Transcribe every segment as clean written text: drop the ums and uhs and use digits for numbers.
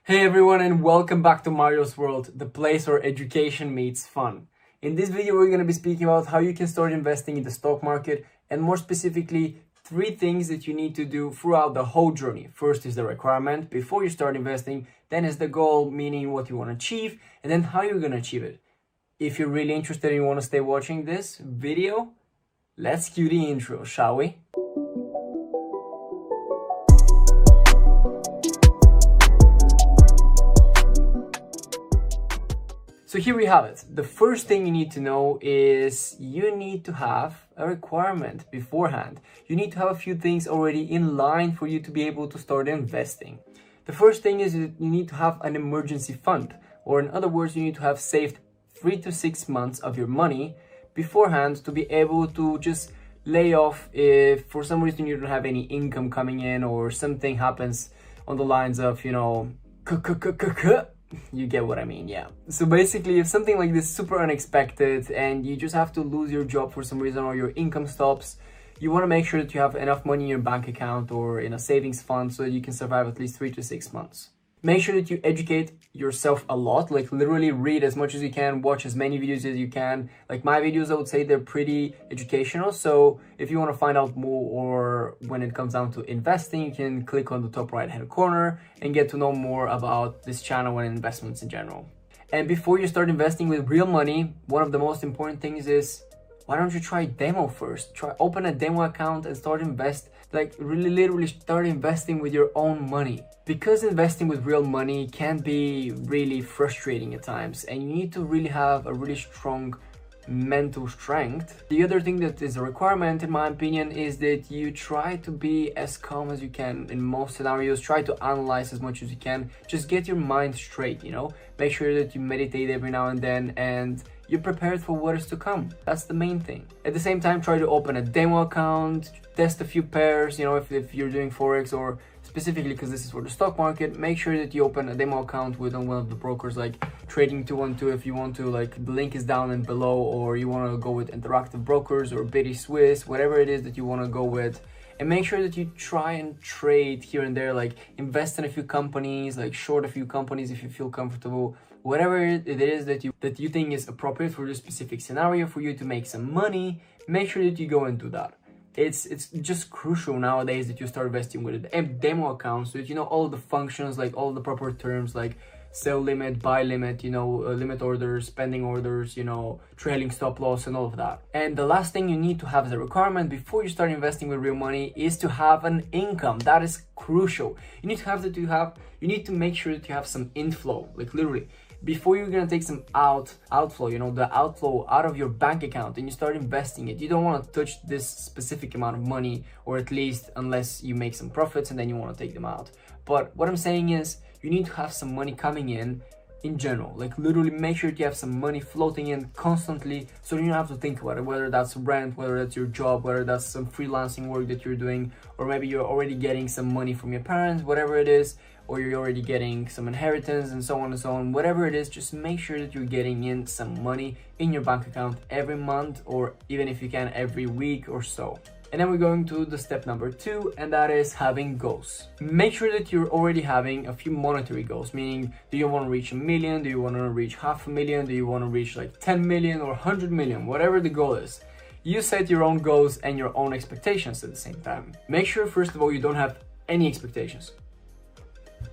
Hey everyone, and welcome back to Mario's World, the place where education meets fun. In this video, we're going to be speaking about how you can start investing in the stock market, and more specifically, 3 things that you need to do throughout the whole journey. First is the requirement before you start investing, then is the goal, meaning what you want to achieve, and then how you're going to achieve it. If you're really interested and you want to stay watching this video, let's cue the intro, shall we? So here we have it. The first thing you need to know is you need to have a requirement beforehand. You need to have a few things already in line for you to be able to start investing. The first thing is that you need to have an emergency fund, or in other words, you need to have saved 3 to 6 months of your money beforehand to be able to just lay off if for some reason you don't have any income coming in or something happens on the lines of, you get what I mean, yeah. So basically, if something like this is super unexpected and you just have to lose your job for some reason or your income stops, you want to make sure that you have enough money in your bank account or in a savings fund so that you can survive at least 3 to 6 months. Make sure that you educate yourself a lot, like literally read as much as you can, watch as many videos as you can. Like my videos, I would say they're pretty educational. So if you want to find out more, or when it comes down to investing, you can click on the top right hand corner and get to know more about this channel and investments in general. And before you start investing with real money, one of the most important things is, why don't you try demo first? Open a demo account and start invest, like really literally start investing with your own money. Because investing with real money can be really frustrating at times, and you need to really have a really strong mental strength. The other thing that is a requirement, in my opinion, is that you try to be as calm as you can in most scenarios. Try to analyze as much as you can. Just get your mind straight, Make sure that you meditate every now and then and you're prepared for what is to come. That's the main thing. At the same time, try to open a demo account, test a few pairs, if you're doing Forex, or specifically because this is for the stock market, make sure that you open a demo account with one of the brokers like Trading 212 if you want to, like the link is down and below, or you want to go with Interactive Brokers or Bitty Swiss, whatever it is that you want to go with. And make sure that you try and trade here and there, like invest in a few companies, like short a few companies if you feel comfortable. Whatever it is that you think is appropriate for this specific scenario for you to make some money, make sure that you go and do that. It's just crucial nowadays that you start investing with a demo account so that you know all of the functions, like all the proper terms like sell limit, buy limit, limit orders, spending orders, trailing stop loss and all of that. And the last thing you need to have as a requirement before you start investing with real money is to have an income. That is crucial. You need to make sure that you have some inflow, like literally. Before you're gonna take some outflow, the outflow out of your bank account, and you start investing it, you don't want to touch this specific amount of money, or at least unless you make some profits and then you want to take them out. But what I'm saying is, you need to have some money coming in general, like literally make sure you have some money floating in constantly, so you don't have to think about it, whether that's rent, whether that's your job, whether that's some freelancing work that you're doing, or maybe you're already getting some money from your parents, whatever it is, or you're already getting some inheritance and so on and so on. Whatever it is, just make sure that you're getting in some money in your bank account every month, or even if you can every week or so. And then we're going to the step number 2, and that is having goals. Make sure that you're already having a few monetary goals, meaning do you want to reach 1 million? Do you want to reach 500,000? Do you want to reach like 10 million or 100 million? Whatever the goal is. You set your own goals and your own expectations at the same time. Make sure, first of all, you don't have any expectations.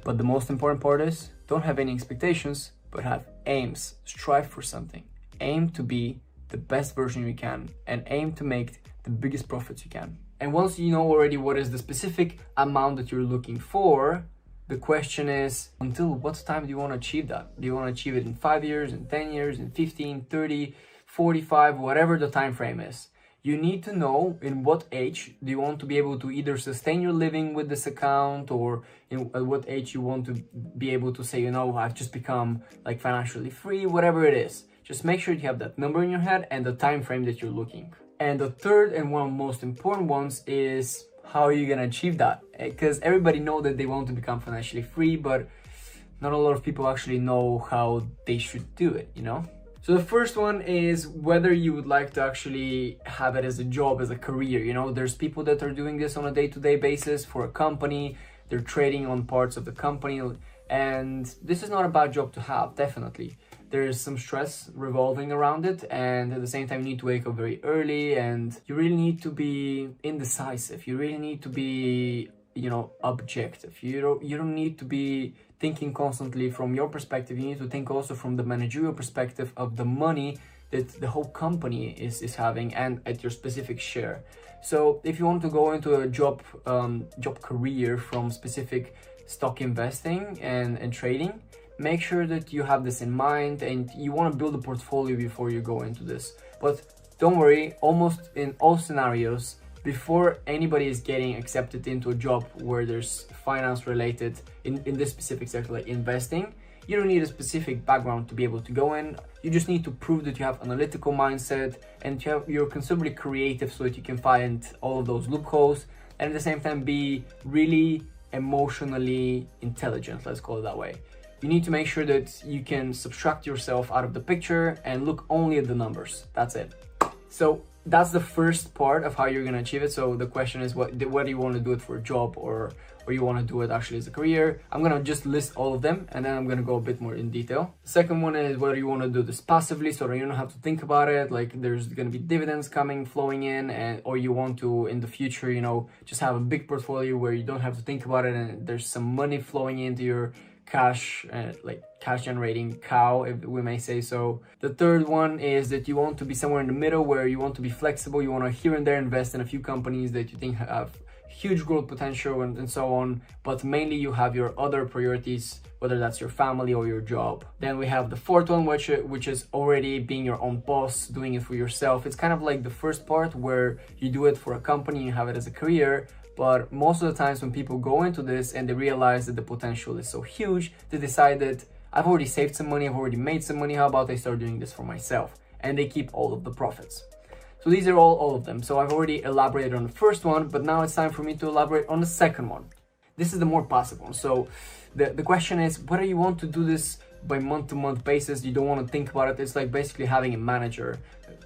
But the most important part is, don't have any expectations, but have aims. Strive for something. Aim to be the best version you can, and aim to make the biggest profits you can. And once you know already what is the specific amount that you're looking for, the question is, until what time do you want to achieve that? Do you want to achieve it in 5 years, in 10 years, in 15, 30, 45, whatever the time frame is? You need to know in what age do you want to be able to either sustain your living with this account, or at what age you want to be able to say, I've just become like financially free, whatever it is. Just make sure you have that number in your head and the time frame that you're looking. And the third and one of the most important ones is, how are you going to achieve that? Because everybody knows that they want to become financially free, but not a lot of people actually know how they should do it, So the first one is whether you would like to actually have it as a job, as a career. There's people that are doing this on a day-to-day basis for a company. They're trading on parts of the company. And this is not a bad job to have, definitely. There is some stress revolving around it, and at the same time you need to wake up very early, and you really need to be indecisive. You really need to be, you know, objective. You don't need to be thinking constantly from your perspective. You need to think also from the managerial perspective of the money that the whole company is having and at your specific share. So if you want to go into a job career from specific stock investing and trading, make sure that you have this in mind and you want to build a portfolio before you go into this. But don't worry, almost in all scenarios, before anybody is getting accepted into a job where there's finance related in this specific sector, like investing, you don't need a specific background to be able to go in. You just need to prove that you have analytical mindset and you're considerably creative so that you can find all of those loopholes, and at the same time be really emotionally intelligent, let's call it that way. You need to make sure that you can subtract yourself out of the picture and look only at the numbers. That's it. So that's the first part of how you're going to achieve it. So the question is whether you want to do it for a job or you want to do it actually as a career. I'm going to just list all of them and then I'm going to go a bit more in detail. The second one is whether you want to do this passively so that you don't have to think about it, like there's going to be dividends flowing in, or you want to in the future, you know, just have a big portfolio where you don't have to think about it and there's some money flowing into your cash, like cash generating cow, if we may say so. The third one is that you want to be somewhere in the middle where you want to be flexible. You want to here and there invest in a few companies that you think have huge growth potential and so on, but mainly you have your other priorities, whether that's your family or your job. Then we have the fourth one, which is already being your own boss, doing it for yourself. It's kind of like the first part where you do it for a company, you have it as a career. But most of the times when people go into this and they realize that the potential is so huge, they decide that I've already saved some money, I've already made some money, how about I start doing this for myself? And they keep all of the profits. So these are all of them. So I've already elaborated on the first one, but now it's time for me to elaborate on the second one. This is the more passive one. So the question is whether you want to do this by month-to-month basis. You don't want to think about it. It's like basically having a manager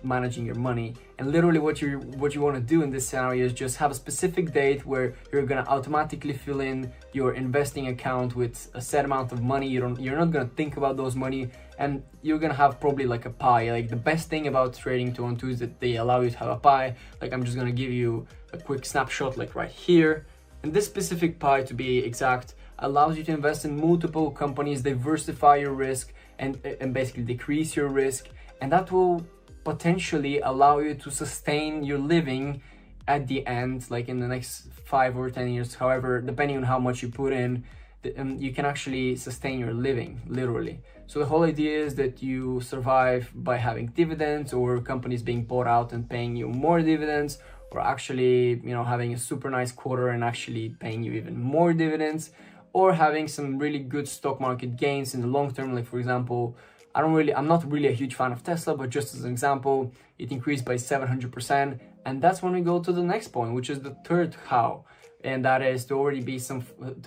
managing your money, and literally what you want to do in this scenario is just have a specific date where you're going to automatically fill in your investing account with a set amount of money. You're not going to think about those money, and you're going to have probably like a pie. Like the best thing about trading 2-on-2 is that they allow you to have a pie. Like I'm just going to give you a quick snapshot like right here, and this specific pie, to be exact, allows you to invest in multiple companies, diversify your risk, and basically decrease your risk, and that will potentially allow you to sustain your living at the end, like in the next 5 or 10 years, however, depending on how much you put in, you can actually sustain your living, literally. So the whole idea is that you survive by having dividends, or companies being bought out and paying you more dividends, or actually, you know, having a super nice quarter and actually paying you even more dividends, or having some really good stock market gains in the long term. Like for example, I'm not really a huge fan of Tesla, but just as an example, it increased by 700%. And that's when we go to the next point, which is the third how. And that is to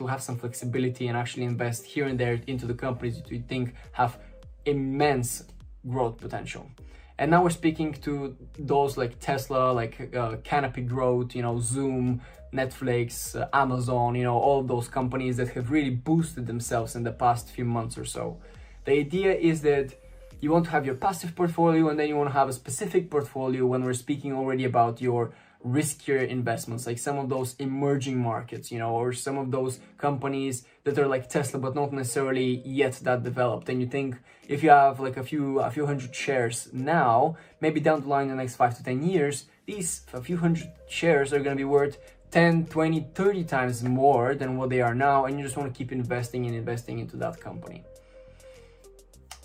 have some flexibility and actually invest here and there into the companies that you think have immense growth potential. And now we're speaking to those like Tesla, like Canopy Growth, you know, Zoom, Netflix, Amazon, you know, all of those companies that have really boosted themselves in the past few months or so. The idea is that you want to have your passive portfolio, and then you want to have a specific portfolio when we're speaking already about your riskier investments, like some of those emerging markets, you know, or some of those companies that are like Tesla but not necessarily yet that developed. And you think if you have like a few hundred shares now, maybe down the line in the next 5 to 10 years, these a few hundred shares are going to be worth 10, 20, 30 times more than what they are now, and you just want to keep investing into that company.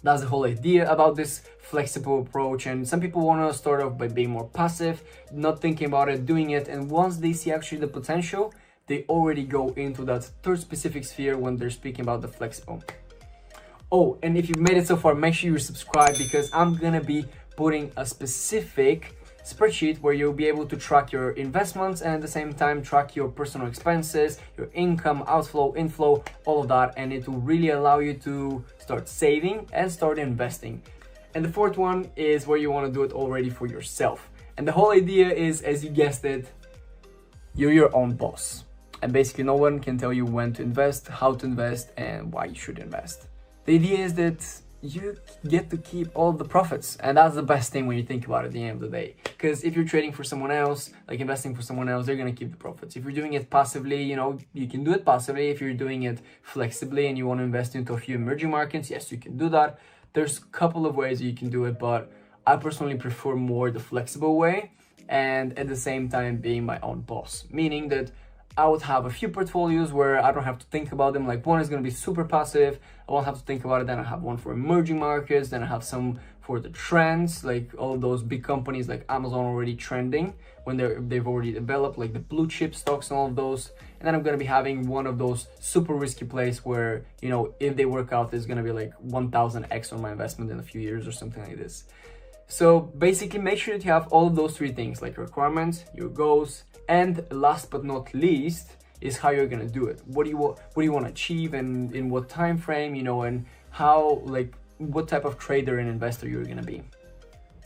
That's the whole idea about this flexible approach. And some people want to start off by being more passive, not thinking about it, doing it, and once they see actually the potential, they already go into that third specific sphere when they're speaking about the flexible. Oh, and if you've made it so far, make sure you subscribe, because I'm gonna be putting a specific spreadsheet where you'll be able to track your investments and at the same time track your personal expenses, your income, outflow, inflow, all of that, and it will really allow you to start saving and start investing. And the fourth one is where you want to do it already for yourself. And the whole idea is, as you guessed it, you're your own boss. And basically no one can tell you when to invest, how to invest, and why you should invest. The idea is that you get to keep all the profits, and that's the best thing when you think about it at the end of the day. Because if you're trading for someone else, like investing for someone else, they're gonna keep the profits. If you're doing it passively, you know, you can do it passively. If you're doing it flexibly and you want to invest into a few emerging markets, yes, you can do that. There's a couple of ways you can do it, but I personally prefer more the flexible way, and at the same time being my own boss, meaning that I would have a few portfolios where I don't have to think about them. Like one is going to be super passive, I won't have to think about it. Then I have one for emerging markets, then I have some for the trends, like all of those big companies like Amazon already trending when they've already developed, like the blue chip stocks and all of those. And then I'm going to be having one of those super risky plays where, you know, if they work out, there's going to be like 1000x on my investment in a few years or something like this. So basically make sure that you have all of those three things, like your requirements, your goals, and last but not least is how you're gonna do it. What do you want to achieve, and in what time frame, you know, and how, like, what type of trader and investor you're gonna be.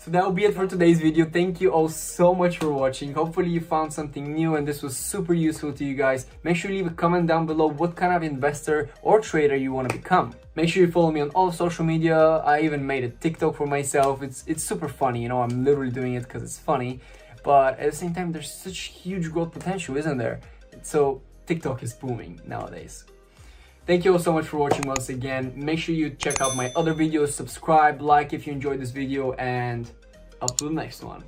So that will be it for today's video. Thank you all so much for watching. Hopefully you found something new and this was super useful to you guys. Make sure you leave a comment down below what kind of investor or trader you want to become. Make sure you follow me on all social media. I even made a TikTok for myself. It's super funny, you know, I'm literally doing it because it's funny. But at the same time, there's such huge growth potential, isn't there? So TikTok is booming nowadays. Thank you all so much for watching once again. Make sure you check out my other videos, subscribe, like if you enjoyed this video, and up to the next one.